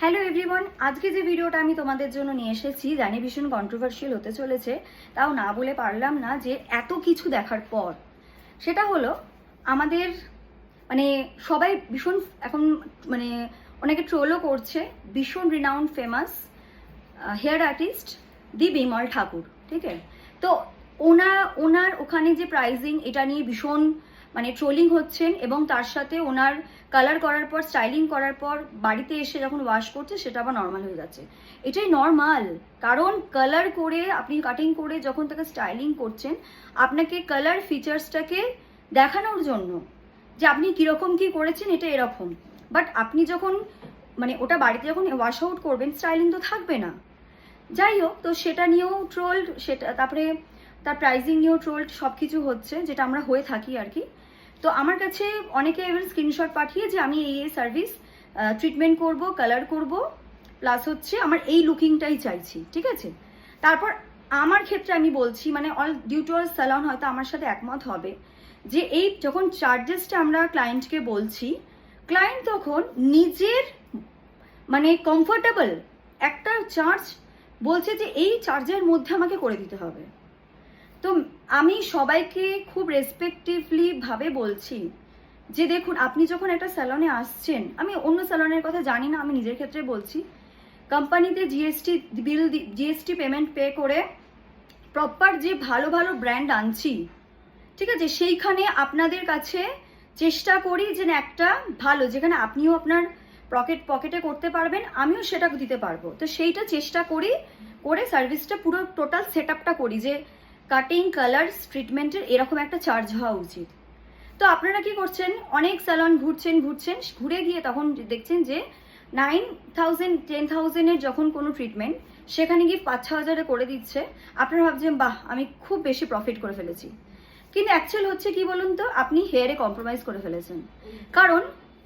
Hello everyone, আজকে যে ভিডিওটা আমি তোমাদের জন্য নিয়ে এসেছি জানি ভীষণ কন্ট্রোভার্সিয়াল হতে চলেছে, তাও না বলে পারলাম না যে এত কিছু দেখার পর। সেটা হলো আমাদের মানে সবাই ভীষণ এখন মানে অনেকে ট্রোলও করছে, ভীষণ রিনাউন্ড ফেমাস হেয়ার আর্টিস্ট দি বিমল ঠাকুর, ঠিক আছে? তো ওনার ওখানে যে প্রাইজিং এটা নিয়ে ভীষণ মানে ট্রোলিং হচ্ছেন, এবং তার সাথে ওনার কালার করার পর স্টাইলিং করার পর বাড়িতে এসে যখন ওয়াশ করছে সেটা আবার নর্মাল হয়ে যাচ্ছে। এটাই নর্মাল, কারণ কালার করে আপনি কাটিং করে যখন তাকে স্টাইলিং করছেন, আপনাকে কালার ফিচার্সটাকে দেখানোর জন্য যে আপনি কীরকম কী করেছেন এটা এরকম। বাট আপনি যখন মানে ওটা বাড়িতে যখন ওয়াশ আউট করবেন, স্টাইলিং তো থাকবে না। যাই হোক, তো সেটা নিয়েও ট্রোল্ড, সেটা তারপরে তার প্রাইজিং নিয়েও ট্রোল্ড, সব কিছু হচ্ছে যেটা আমরা হয়ে থাকি আর কি। তো আমার কাছে অনেকে এবার স্ক্রিনশট পাঠিয়ে যে আমি এই সার্ভিস ট্রিটমেন্ট করব, কালার করব, প্লাস হচ্ছে আমার এই লুকিংটাই চাইছি, ঠিক আছে? তারপর আমার ক্ষেত্রে আমি বলছি, মানে all due to all salon হয়তো আমার সাথে একমত হবে যে এই যখন চার্জেসটা আমরা ক্লায়েন্টকে বলছি, ক্লায়েন্ট তখন নিজের মানে কমফোর্টেবল একটা চার্জ বলছে যে এই চার্জের মধ্যে আমাকে করে দিতে হবে। তো আমি সবাইকে খুব রেসপেক্টিভলি ভাবে বলছি যে দেখুন, আপনি যখন একটা স্যালনে আসছেন, আমি অন্য স্যালনের কথা জানি না, আমি নিজের ক্ষেত্রে বলছি, কোম্পানিতে জিএসটি পেমেন্ট পে করে প্রপার যে ভালো ভালো ব্র্যান্ড আনছি, ঠিক আছে, সেইখানে আপনাদের কাছে চেষ্টা করি যে একটা ভালো, যেখানে আপনিও আপনার পকেটে করতে পারবেন, আমিও সেটা দিতে পারবো। তো সেইটা চেষ্টা করি করে সার্ভিসটা পুরো টোটাল সেট আপটা করি যে কাটিং, কালার, ট্রিটমেন্টের এরকম একটা চার্জ হওয়া উচিত। তো আপনারা কি করছেন, অনেক স্যালন ঘুরছেন, ঘুরে গিয়ে তখন দেখছেন যে 9,000 10,000-এর যখন কোনো ট্রিটমেন্ট সেখানে গিয়ে 5-6 হাজারে করে দিচ্ছে। আপনারা ভাবছেন বাহ, আমি খুব বেশি প্রফিট করে ফেলেছি, কিন্তু অ্যাকচুয়াল হচ্ছে কি বলুন তো, আপনি হেয়ারে কম্প্রোমাইজ করে ফেলেছেন। কারণ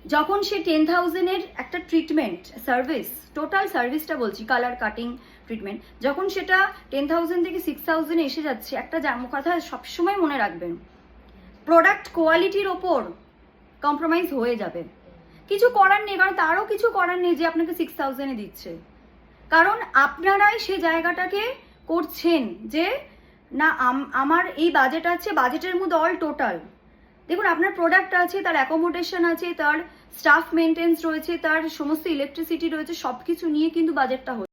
যখন সে 10,000-এর একটা ট্রিটমেন্ট সার্ভিস, টোটাল সার্ভিসটা বলছি, কালার, কাটিং, ট্রিটমেন্ট, যখন সেটা 10,000 থেকে 6,000-এ এসে যাচ্ছে, একটা কথা সবসময় মনে রাখবেন, প্রোডাক্ট কোয়ালিটির ওপর কম্প্রোমাইজ হয়ে যাবে। কিছু করার নেই, কারণ তারও কিছু করার নেই যে আপনাকে 6,000-এ দিচ্ছে, কারণ আপনারাই সে জায়গাটাকে করছেন যে না আমার এই বাজেট আছে, বাজেটের মধ্যে অল টোটাল দেখুন আপনার প্রোডাক্ট আছে, তার অ্যাকোমোডেশন আছে, তার স্টাফ মেনটেন্স রয়েছে, তার সমস্ত ইলেকট্রিসিটি রয়েছে, সব কিছু নিয়ে কিন্তু বাজেটটা হচ্ছে।